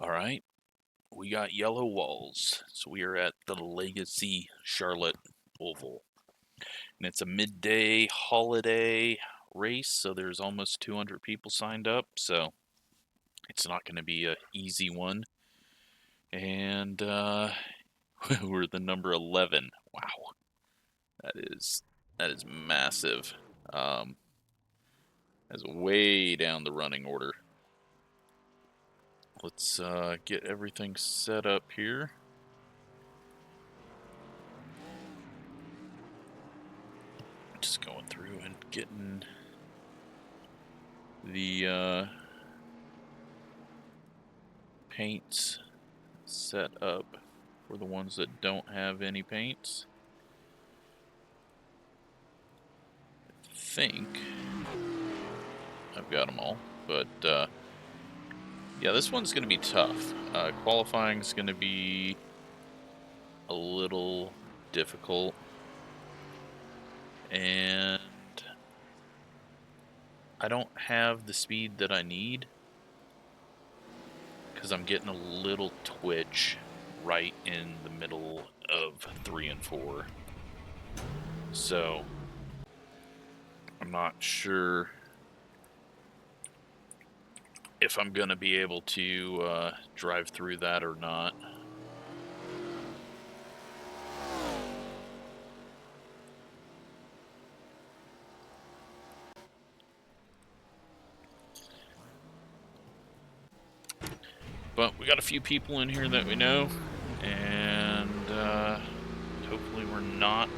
All right, we got yellow walls. So we are at the Legacy Charlotte Oval. And it's a midday holiday race, so there's almost 200 people signed up, so it's not going to be an easy one. And we're the number 11. Wow. That is massive. That's way down the running order. Let's get everything set up here. Just going through and getting the paints set up for the ones that don't have any paints. I think I've got them all, but yeah, this one's going to be tough. Qualifying is going to be a little difficult, and I don't have the speed that I need because I'm getting a little twitch right in the middle of 3 and 4. So I'm not sure if I'm going to be able to drive through that or not. But we got a few people in here that we know, and hopefully we're not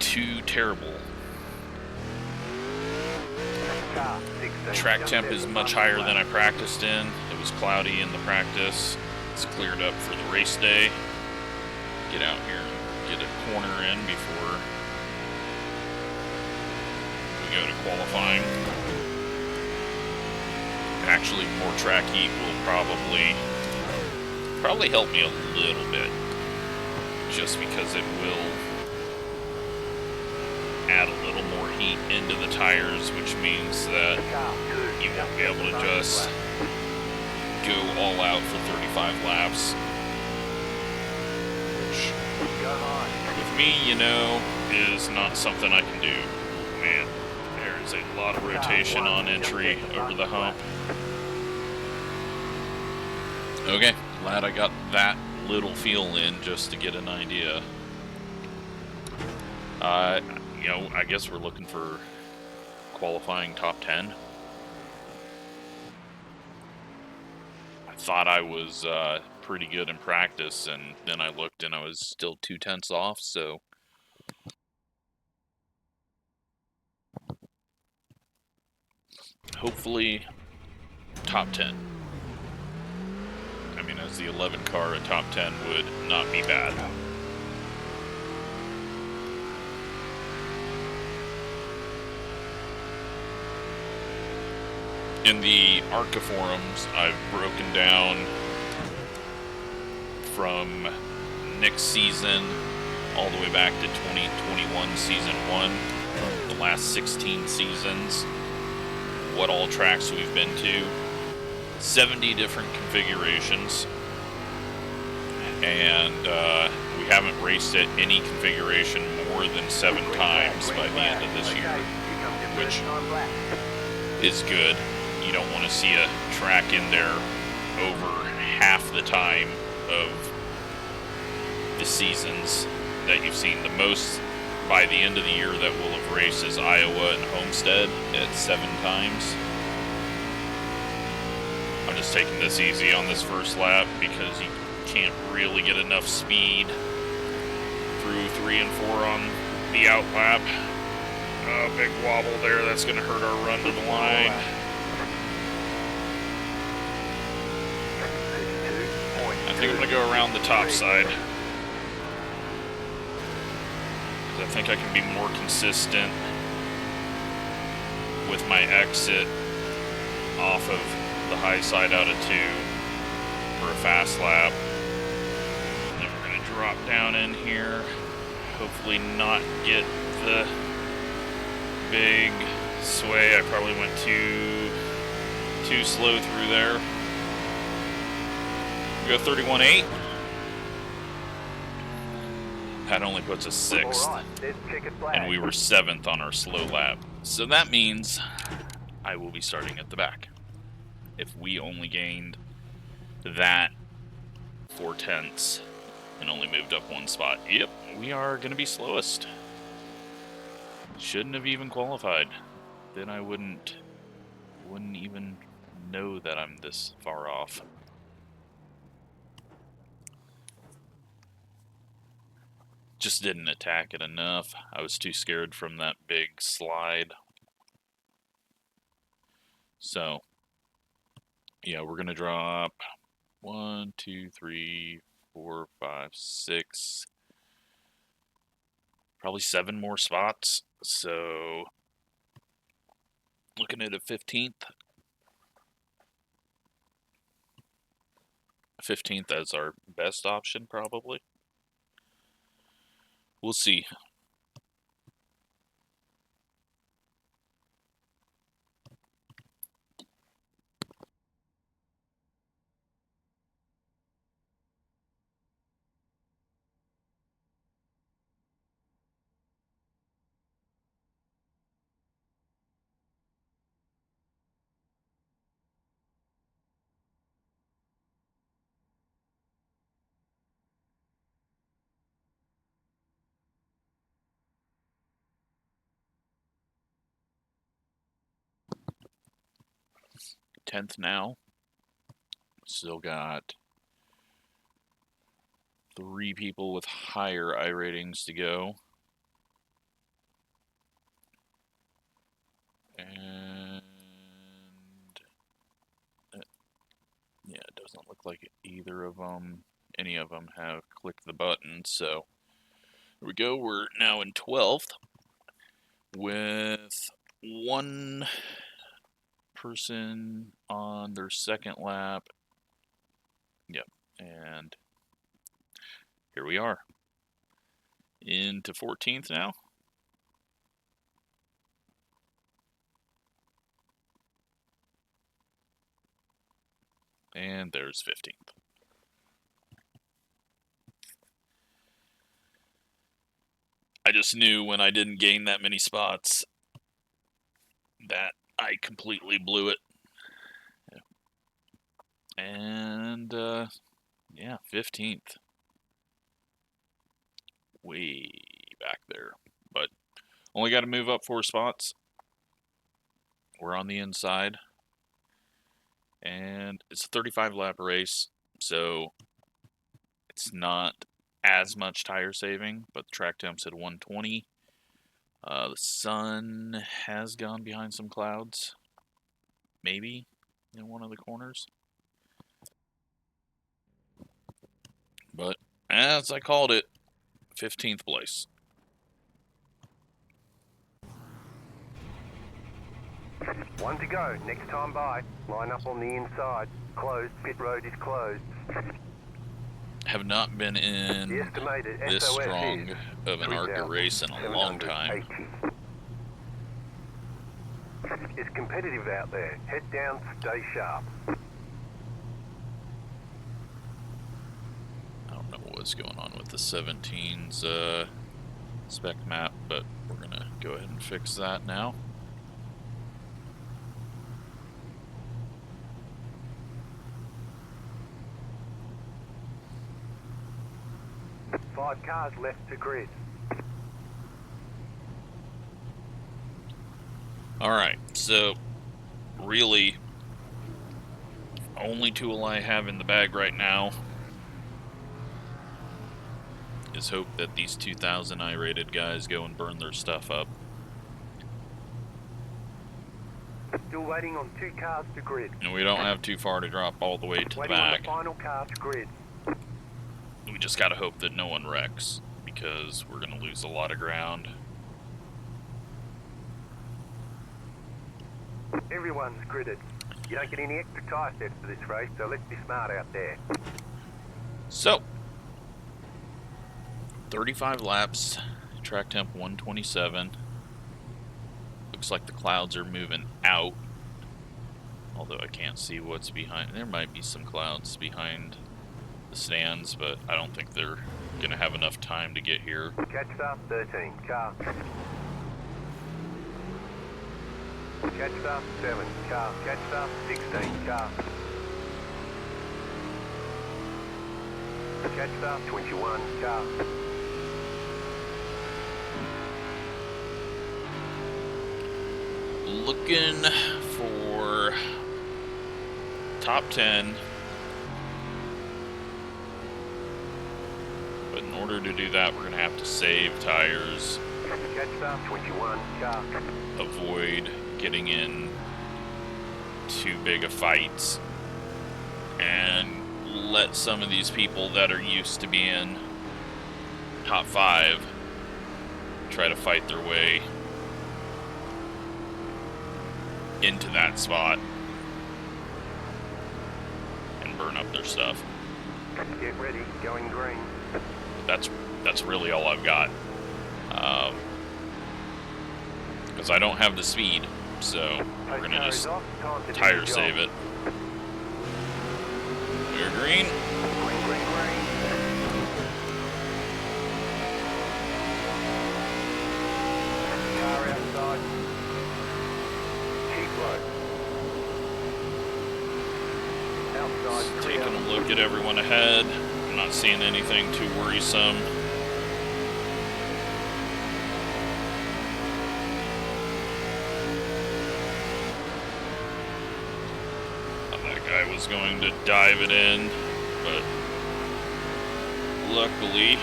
too terrible. Track temp is much higher than I practiced in. It was cloudy in the practice. It's cleared up for the race day. Get out here and get a corner in before we go to qualifying. Actually, more track heat will probably help me a little bit, just because it will add a little more heat into the tires, which means that you won't be able to just go all out for 35 laps. Which, with me, you know, is not something I can do. Man, there is a lot of rotation on entry over the hump. Okay, glad I got that little feel in just to get an idea. You know, I guess we're looking for qualifying top 10. I thought I was pretty good in practice, and then I looked and I was still 0.2 off, so hopefully top 10. I mean, as the 11 car, a top 10 would not be bad. In the ARCA forums, I've broken down from next season all the way back to 2021 season 1, the last 16 seasons, what all tracks we've been to, 70 different configurations, and we haven't raced at any configuration more than 7 times by the end of this year, which is good. You don't want to see a track in there over half the time of the seasons that you've seen. The most by the end of the year that we'll have raced is Iowa and Homestead at 7 times. I'm just taking this easy on this first lap because you can't really get enough speed through 3 and 4 on the out lap. Big wobble there, that's going to hurt our run to the line. I think I'm going to go around the top side, because I think I can be more consistent with my exit off of the high side out of 2 for a fast lap. And then we're going to drop down in here, hopefully not get the big sway. I probably went too too slow through there. We go 31.8. That only puts us 6th. Right, and we were 7th on our slow lap. So that means I will be starting at the back. If we only gained that 4/10 and only moved up 1 spot. Yep, we are going to be slowest. Shouldn't have even qualified. Then I wouldn't even know that I'm this far off. Just didn't attack it enough. I was too scared from that big slide. So, yeah, we're going to drop 1, 2, 3, 4, 5, 6, probably 7 more spots. So, looking at a 15th. 15th as our best option, probably. We'll see. Tenth now. Still got 3 people with higher I ratings to go. And yeah, it doesn't look like either of them, any of them have clicked the button. So here we go. We're now in 12th with 1 person on their 2nd lap. Yep, and here we are. Into 14th now. And there's 15th. I just knew when I didn't gain that many spots that I completely blew it. And, yeah, 15th. Way back there. But only got to move up 4 spots. We're on the inside. And it's a 35 lap race, so it's not as much tire saving, but the track temp said 120. The sun has gone behind some clouds, maybe in one of the corners. But as I called it, 15th place. One to go. Next time by. Line up on the inside. Closed. Pit road is closed. Have not been in this strong of an ARCA race in a long time. It's competitive out there. Head down, stay sharp. I don't know what's going on with the 17's spec map, but we're going to go ahead and fix that now. Five cars left to grid. Alright, so really only tool I have in the bag right now is hope that these 2000 I-rated guys go and burn their stuff up. Still waiting on 2 cars to grid. And we don't have too far to drop all the way to the back. On the final car to grid. We just gotta hope that no one wrecks, because we're gonna lose a lot of ground. Everyone's gridded. You don't get any extra tire sets for this race, so let's be smart out there. So, 35 laps, track temp 127. Looks like the clouds are moving out, although Although I can't see what's behind. There might be some clouds behind the stands, but I don't think they're going to have enough time to get here. Catch start 13, car. Catch start 7, car. Catch start 16, car. Catch start 21, car. Looking for top 10. But in order to do that, we're going to have to save tires. Catch start 21, car. Avoid getting in too big of fights. And let some of these people that are used to being top 5 try to fight their way into that spot and burn up their stuff. Get ready, going green. That's really all I've got. Because I don't have the speed, so we're gonna just tire save it. We're green. Green, green, green. Car outside. Keep low. Outside. Just taking a look at everyone ahead. I'm not seeing anything too worrisome. That guy was going to dive it in, but luckily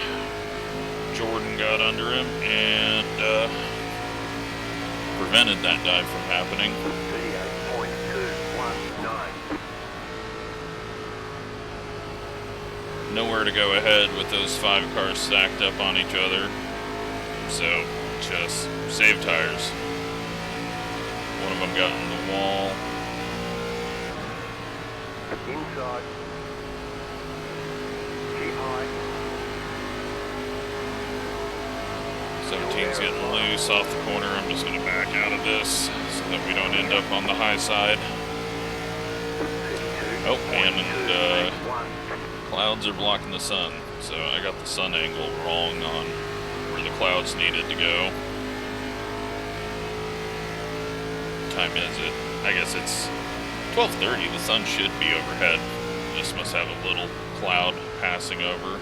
Jordan got under him and prevented that dive from happening. 38.219. Nowhere to go ahead with those 5 cars stacked up on each other, so just save tires. One of them got in the wall. Inside. Keep high. 17's getting loose off the corner. I'm just going to back out of this so that we don't end up on the high side. Oh, and clouds are blocking the sun, so I got the sun angle wrong on where the clouds needed to go. What time is it? I guess it's 12:30. The sun should be overhead. Just must have a little cloud passing over.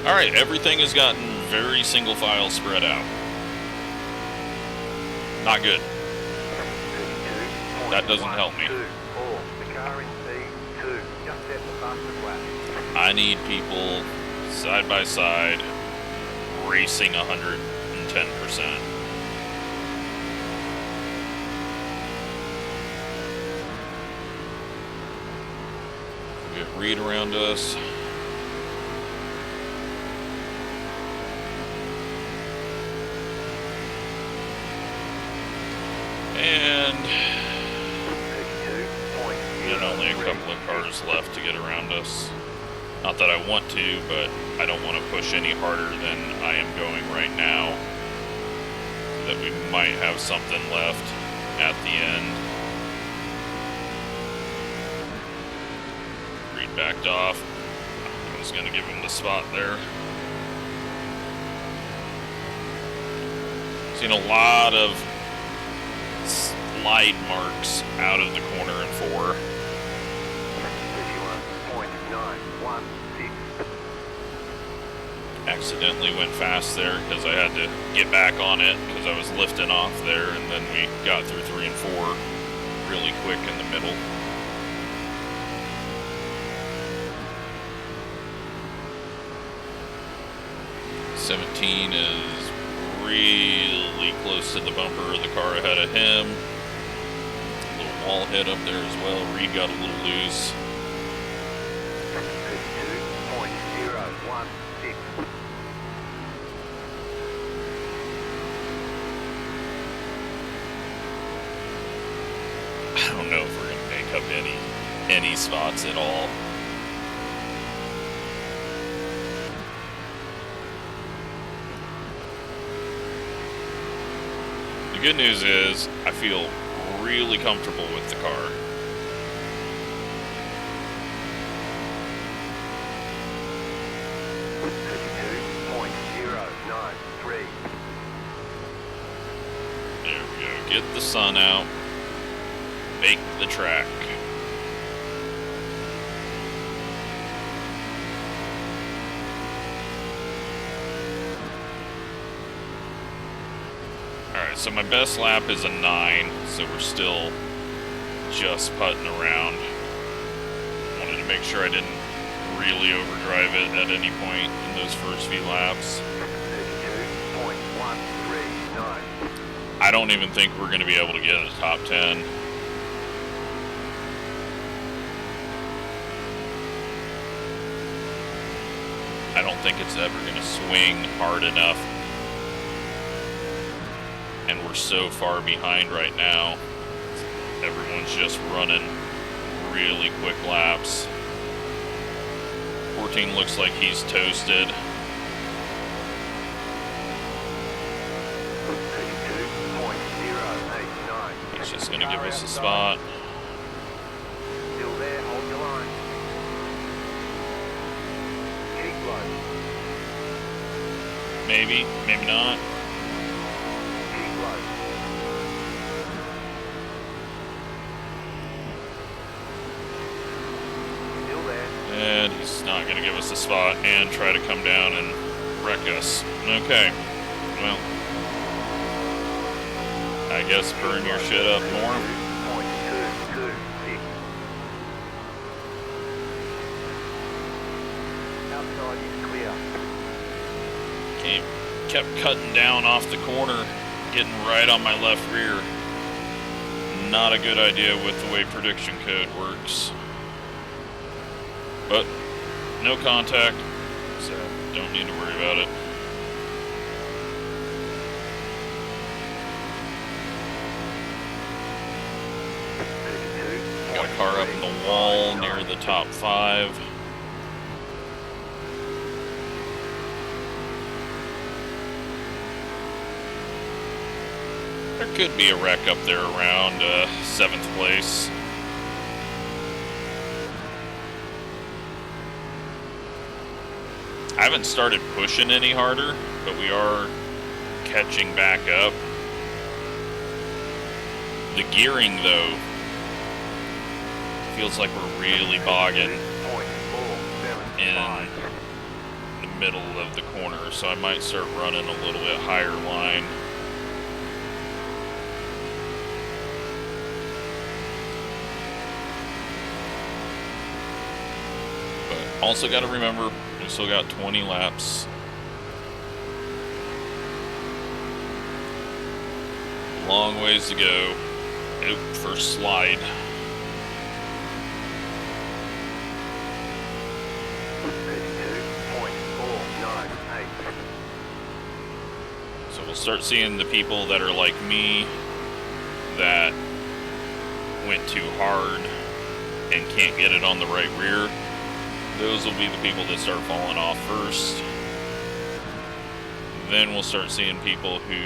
Alright, everything has gotten very single file spread out. Not good. That doesn't help me. I need people side by side racing 110%. We get Reed around us. And only a couple of cars left to get around us. Not that I want to, but I don't want to push any harder than I am going right now. So that we might have something left at the end. Reed backed off. I was going to give him the spot there. Seen a lot of slide marks out of the corner in 4. 51.916. Accidentally went fast there because I had to get back on it because I was lifting off there, and then we got through 3 and 4 really quick in the middle. is really close to the bumper of the car ahead of him. A little wall hit up there as well. Reed got a little loose. 52.016. I don't know if we're going to make up any spots at all. good news is I feel really comfortable with the car. There we go. Get the sun out. Bake the track. Alright, so my best lap is a 9, so we're still just putting around. Wanted to make sure I didn't really overdrive it at any point in those first few laps. 32.139. I don't even think we're going to be able to get in the top 10. I don't think it's ever going to swing hard enough. And we're so far behind right now. Everyone's just running really quick laps. 14 looks like he's toasted. 32.089. He's just going to give us a spot. Still there, hold your line. Keep low. Maybe, maybe not. Keep low. Still there. And he's not going to give us a spot and try to come down and wreck us. Okay, well, I guess burn your shit up more. 2.226. Outside is clear. Kept cutting down off the corner, getting right on my left rear. Not a good idea with the way prediction code works. But no contact, so don't need to worry about it. Got a car up in the wall near the top 5. There could be a wreck up there around 7th place. I haven't started pushing any harder, but we are catching back up. The gearing, though, feels like we're really bogging in the middle of the corner, so I might start running a little bit higher line. But also got to remember, we still got 20 laps. Long ways to go. Oop, first slide. So we'll start seeing the people that are like me that went too hard and can't get it on the right rear. Those will be the people that start falling off first. Then we'll start seeing people who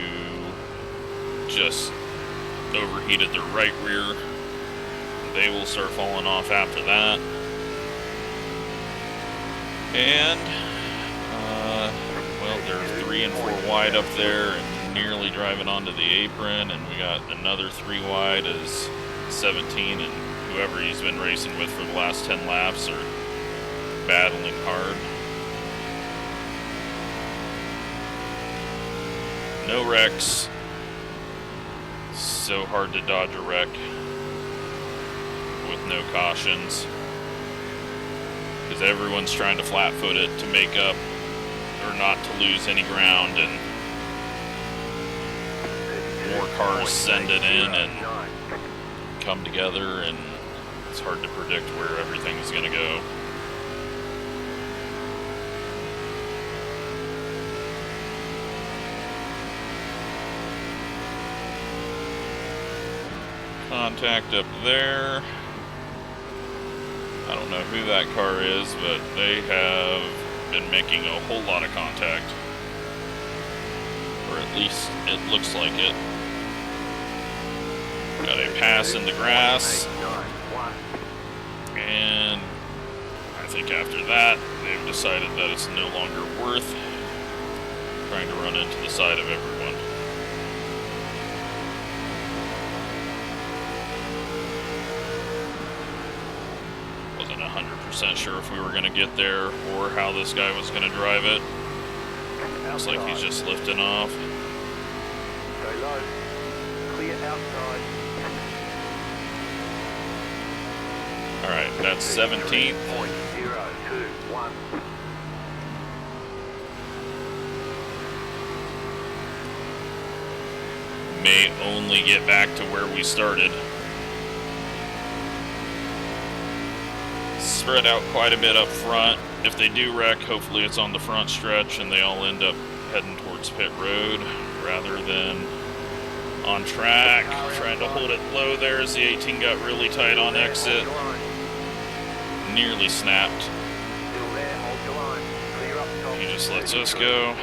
just overheated their right rear. They will start falling off after that. And, well, they're 3 and 4 wide up there and nearly driving onto the apron. And we got another 3 wide as 17 and whoever he's been racing with for the last 10 laps are battling hard. No wrecks. So hard to dodge a wreck with no cautions, because everyone's trying to flat foot it to make up or not to lose any ground, and more cars send it in and come together, and it's hard to predict where everything's going to go. Contact up there. I don't know who that car is, but they have been making a whole lot of contact. Or at least it looks like it. Got a pass in the grass. And I think after that, they've decided that it's no longer worth trying to run into the side of everyone. Wasn't 100% sure if we were going to get there or how this guy was going to drive it. Looks like he's just lifting off. Go low. Clear outside. Alright, that's 17th. 021. May only get back to where we started. Spread out quite a bit up front. If they do wreck, hopefully it's on the front stretch and they all end up heading towards pit road rather than on track. Trying to hold it low there as the 18 got really tight on exit. Nearly snapped. He just lets us go.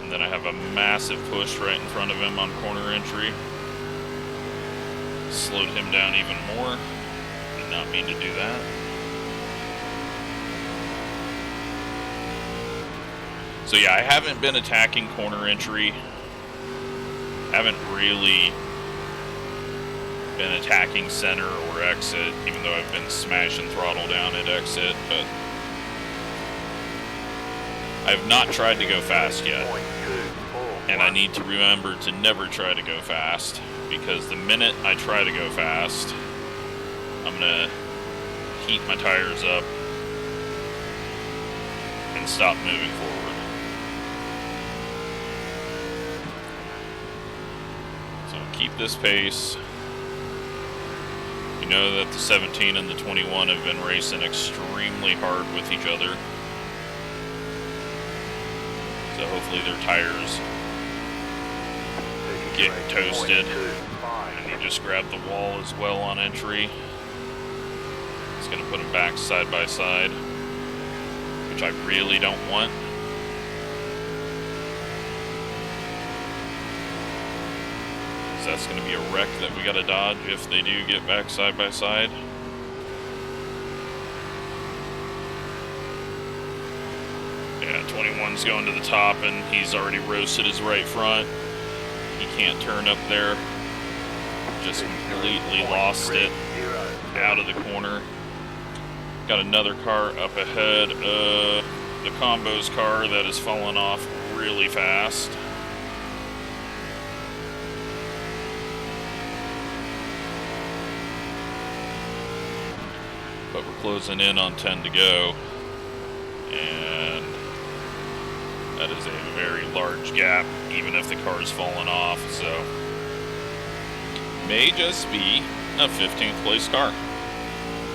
And then I have a massive push right in front of him on corner entry. Slowed him down even more. Did not mean to do that. So yeah, I haven't been attacking corner entry. Haven't really been attacking center or exit, even though I've been smashing throttle down at exit, but I've not tried to go fast yet. And I need to remember to never try to go fast, because the minute I try to go fast, I'm gonna heat my tires up and stop moving forward. So keep this pace. You know that the 17 and the 21 have been racing extremely hard with each other. So hopefully their tires get toasted. And he just grabbed the wall as well on entry. It's going to put them back side by side, which I really don't want. So that's going to be a wreck that we got to dodge if they do get back side by side. Yeah, 21's going to the top and he's already roasted his right front. He can't turn up there. Just completely lost it out of the corner. Got another car up ahead. The Combo's car that has fallen off really fast. But we're closing in on 10 to go. And that is a very large gap, even if the car's fallen off, so may just be a 15th place car.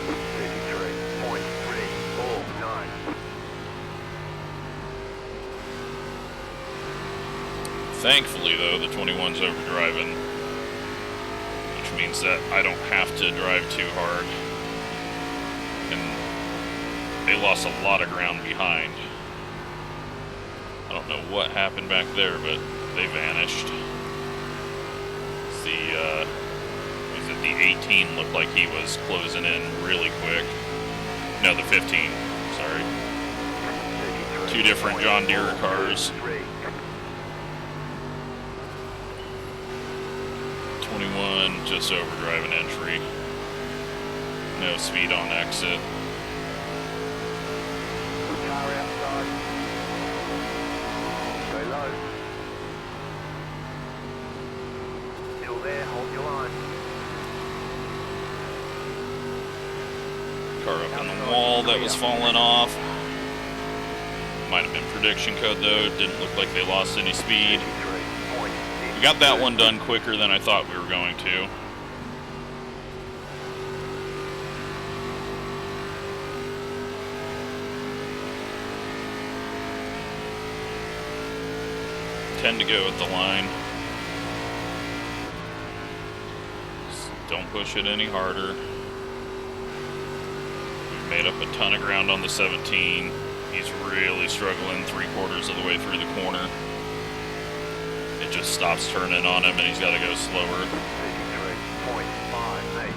33.349. Thankfully, though, the 21's overdriving, which means that I don't have to drive too hard. And they lost a lot of ground behind. I don't know what happened back there, but they vanished. The 18 looked like he was closing in really quick. No, the 15, sorry. Two different John Deere cars. 21 just overdriving entry. No speed on exit. Car outside. Go low. Still there, hold your line. Car up on the wall that was falling off. Might have been prediction code though. Didn't look like they lost any speed. We got that one done quicker than I thought we were going to. To go at the line. Just don't push it any harder. We've made up a ton of ground on the 17. He's really struggling 3/4 of the way through the corner. it just stops turning on him and he's got to go slower. 33.58.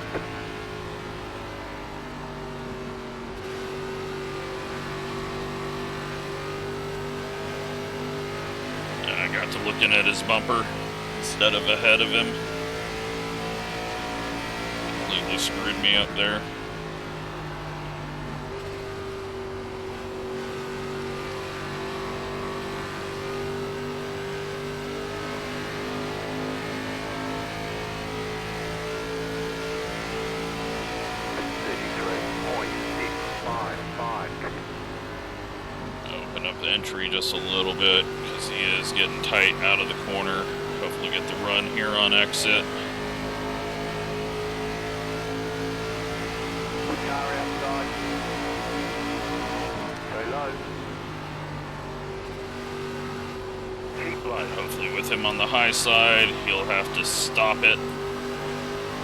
And I got to looking at his bumper instead of ahead of him. Completely screwed me up there. Open up the entry just a little bit because he is getting tight out of the corner. Hopefully get the run here on exit. Car outside. Go low. Keep low. And hopefully with him on the high side, he'll have to stop it.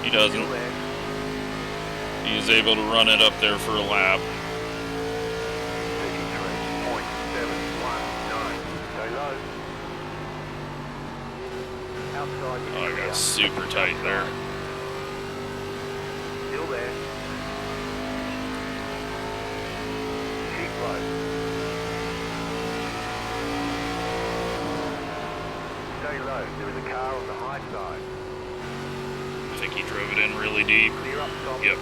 He doesn't. Still there. He is able to run it up there for a lap. 33.719. Go low. Outside. Oh, I got super tight there. Still there. Keep low. Stay low. There is a car on the high side. I think he drove it in really deep. Clear up top. Yep.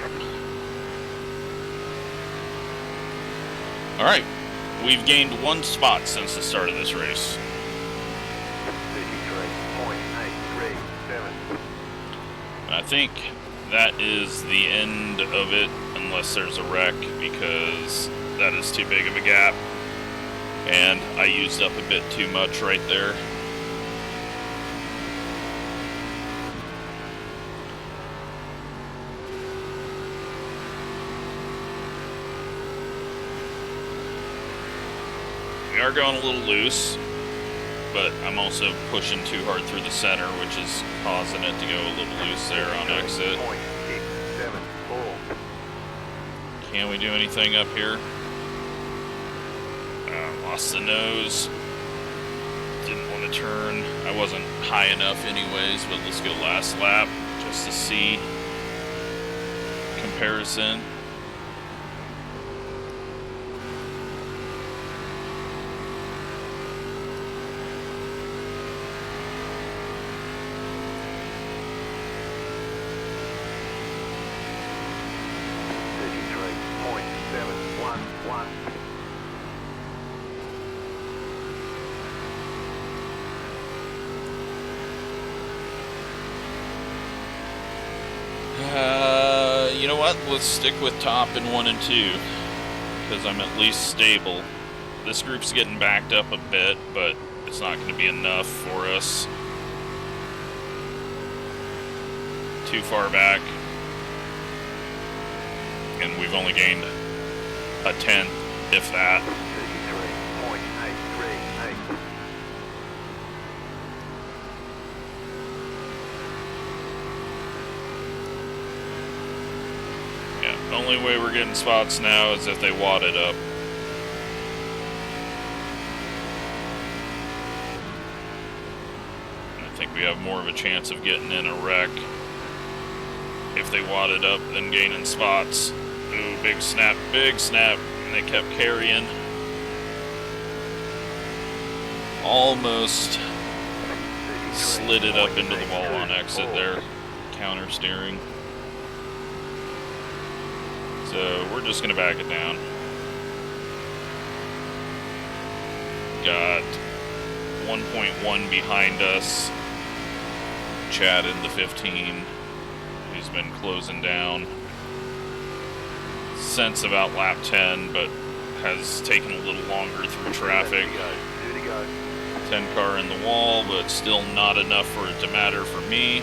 All right. We've gained 1 spot since the start of this race. 33.837. And I think that is the end of it, unless there's a wreck, because that is too big of a gap. And I used up a bit too much right there. We are going a little loose, but I'm also pushing too hard through the center, which is causing it to go a little loose there on exit. 0.674. Can we do anything up here? Lost the nose. Didn't want to turn. I wasn't high enough anyways, but let's go last lap just to see comparison. You know what? Let's stick with top in 1 and 2 because I'm at least stable. This group's getting backed up a bit, but it's not going to be enough for us. Too far back, and we've only gained a 10th, if that. 33.838. Yeah, the only way we're getting spots now is if they wad it up. I think we have more of a chance of getting in a wreck if they wad it up than gaining spots. Ooh, big snap, and they kept carrying. Almost slid it up into the wall on exit there, counter steering. So we're just gonna back it down. Got 1.1 behind us. Chad in the 15. He's been closing down since about lap 10, but has taken a little longer through traffic. 10 car in the wall, but still not enough for it to matter for me.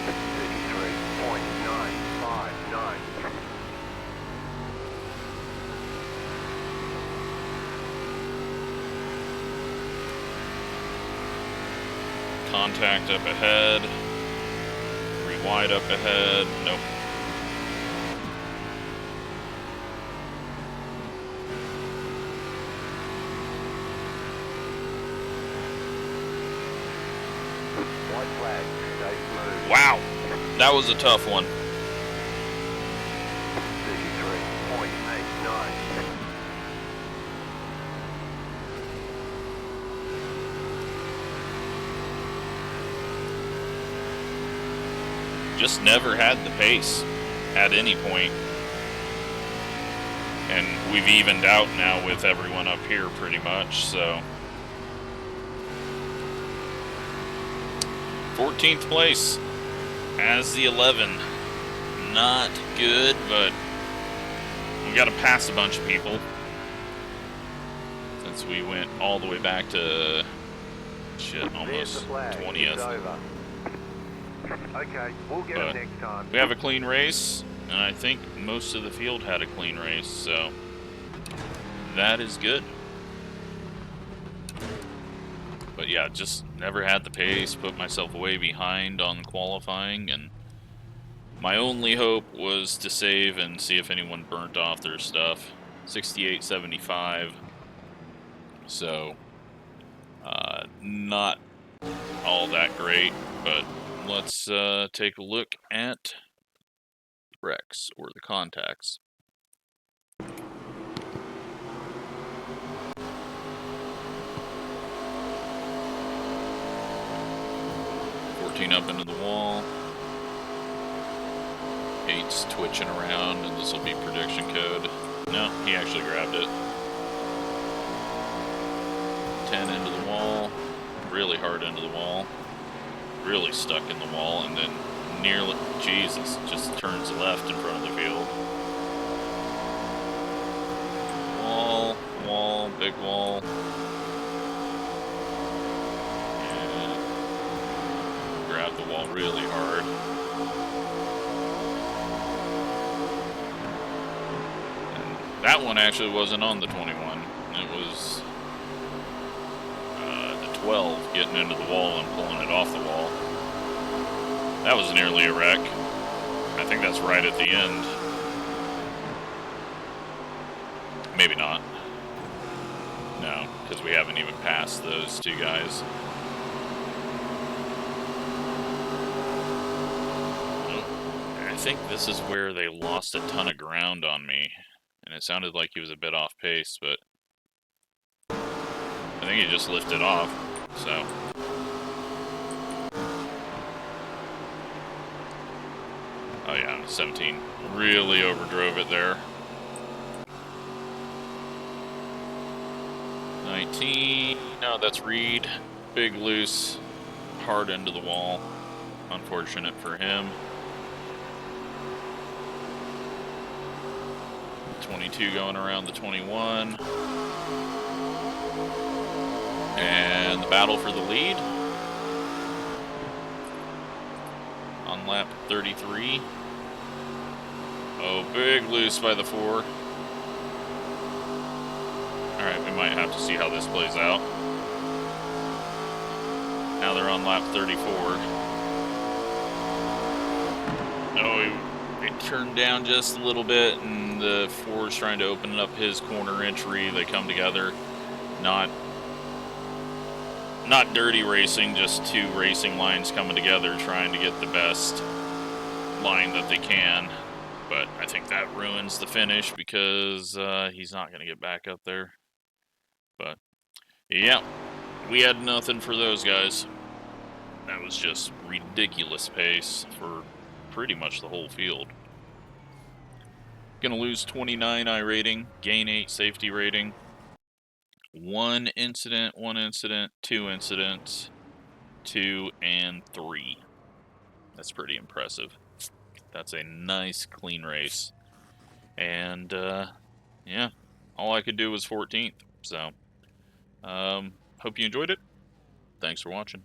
33.959. Contact up ahead. 3 wide up ahead. Nope. flag. Stay smooth. Wow, that was a tough one. 33.89. Just never had the pace at any point. And we've evened out now with everyone up here pretty much, so. 14th place as the 11. Not good, but we got to pass a bunch of people since we went all the way back to, shit, almost 20th. Okay, we'll get it next time. We have a clean race, and I think most of the field had a clean race, so that is good. But yeah, just never had the pace, put myself way behind on qualifying, and my only hope was to save and see if anyone burnt off their stuff. 68.75, so not all that great, but let's take a look at wrecks or the contacts. 14 up into the wall. 8's twitching around, and this will be prediction code. No, he actually grabbed it. 10 into the wall. Really hard into the wall. Really stuck in the wall, and then nearly, Jesus, just turns left in front of the field. Wall, big wall. And grab the wall really hard. And that one actually wasn't on the 21. It was the 12 getting into the wall and pulling it off the wall. That was nearly a wreck. I think that's right at the end. Maybe not. No, because we haven't even passed those two guys. I think this is where they lost a ton of ground on me. And it sounded like he was a bit off pace, but I think he just lifted off, so. Oh yeah, 17. Really overdrove it there. 19. No, that's Reed. Big loose. Hard into the wall. Unfortunate for him. 22 going around the 21. And the battle for the lead. On lap 33. Oh, big loose by the 4. Alright, we might have to see how this plays out. Now they're on lap 34. Oh, he turned down just a little bit, and the 4's trying to open up his corner entry. They come together. Not dirty racing, just two racing lines coming together, trying to get the best line that they can. But I think that ruins the finish because he's not going to get back up there. But, yeah, we had nothing for those guys. That was just ridiculous pace for pretty much the whole field. Gonna lose 29 iRating, gain 8 safety rating. 1 incident, 2 incidents, 2 and 3. That's pretty impressive. That's a nice, clean race. And, yeah, all I could do was 14th. So, hope you enjoyed it. Thanks for watching.